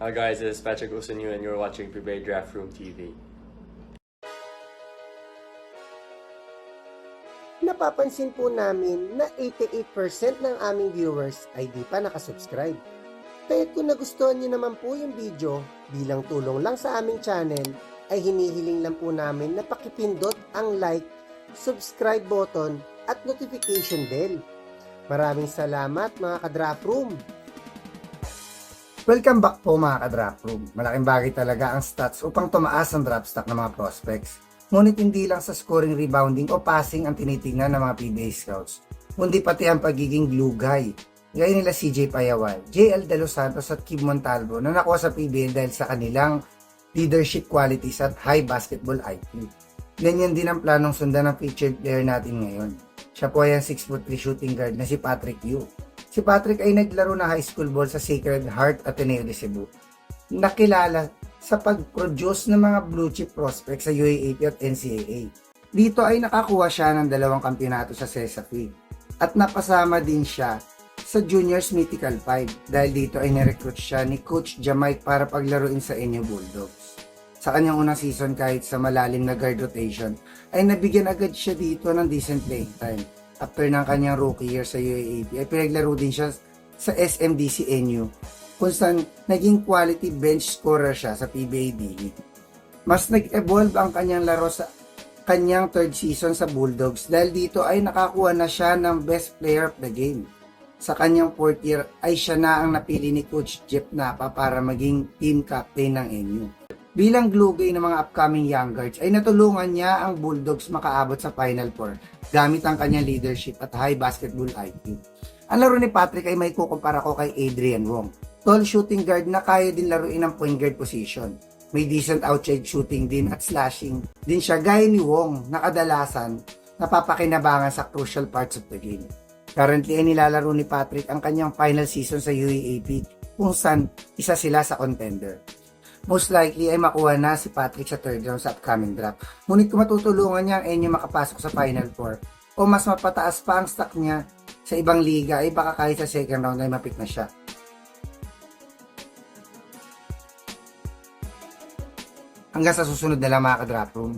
Hi guys, this is Patrick Usunyu and you're watching Prepare Draft Room TV. Napapansin po namin na 88% ng aming viewers ay di pa nakasubscribe. Kaya kung nagustuhan niyo naman po yung video, bilang tulong lang sa aming channel, ay hinihiling lang po namin na pakipindot ang like, subscribe button at notification bell. Maraming salamat mga ka-Draft Room! Welcome back po mga ka-Draft Room. Malaking bagay talaga ang stats upang tumaas ang draft stock ng mga prospects. Ngunit hindi lang sa scoring, rebounding o passing ang tinitingnan ng mga PBA scouts, kundi pati ang pagiging glue guy. Gaya nila CJ Payawal, JL De Los Santos at Kib Montalvo na nakuha sa PBA dahil sa kanilang leadership qualities at high basketball IQ. Ganyan din ang planong sundan ng featured player natin ngayon. Siya po ay ang 6'3" shooting guard na si Patrick Yu. Si Patrick ay naglaro na high school ball sa Sacred Heart Ateneo de Cebu. Nakilala sa pag-produce ng mga blue chip prospects sa UAAP at NCAA. Dito ay nakakuha siya ng 2 kampeonato sa CESAFI at napasama din siya sa Juniors Mythical 5 dahil dito ay nirecruit siya ni Coach Jamike para paglaruin sa NU Bulldogs. Sa kanyang unang season kahit sa malalim na guard rotation ay nabigyan agad siya dito ng decent playing time. After ng kanyang rookie year sa UAAP ay pinaglaro din siya sa SMDC NU kung saan naging quality bench scorer siya sa PBA D-League. Mas nag-evolve ang kanyang laro sa kanyang 3rd season sa Bulldogs dahil dito ay nakakuha na siya ng best player of the game. Sa kanyang 4th year ay siya na ang napili ni Coach Jeff Napa para maging team captain ng NU. Bilang glue guy ng mga upcoming young guards ay natulungan niya ang Bulldogs makaabot sa Final Four gamit ang kanyang leadership at high basketball IQ. Ang laro ni Patrick ay may kukumpara ko kay Adrian Wong. Tall shooting guard na kaya din laruin ang point guard position. May decent outside shooting din at slashing din siya gaya ni Wong na kadalasan napapakinabangan sa crucial parts of the game. Currently ay nilalaro ni Patrick ang kanyang final season sa UAAP kung saan isa sila sa contender. Most likely ay makuha na si Patrick sa 3rd round sa upcoming draft. Ngunit kung matutulungan niya ang NU makapasok sa Final Four o mas mapataas pa ang stock niya sa ibang liga ay baka kahit sa 2nd round ay mapick na siya. Hanggang sa susunod na lang mga ka-Draft Room.